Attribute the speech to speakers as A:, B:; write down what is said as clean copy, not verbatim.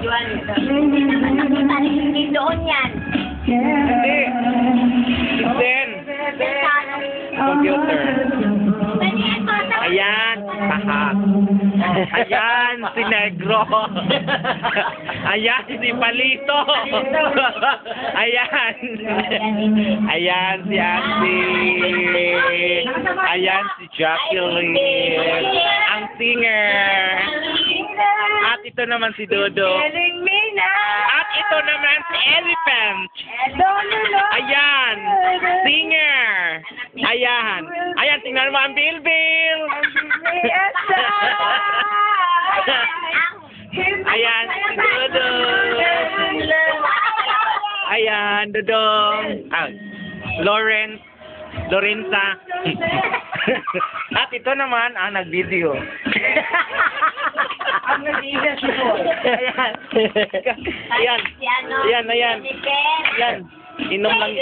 A: Juan. Hindi doon yan.
B: Hindi. Then, computer. Ayan. Haha. Ayan, si Negro. Ayan, si Palito. Ayan. Ayan, si Ate. Ayan, si Jacqueline. Ang singer. At ito naman si Dodo. At ito naman si Elephant. Ayan. Singer. Ayan. Ayan, tingnan mo ang Bilbil. Ayan, si Dodo. Ayan, Dodong. Ah, Lawrence. Lorenza. At ito naman ang nag-video.
A: Ang nag-iigas po.
B: Ayan. Ayan. Ayan, ayan. Ayan. Inom lang.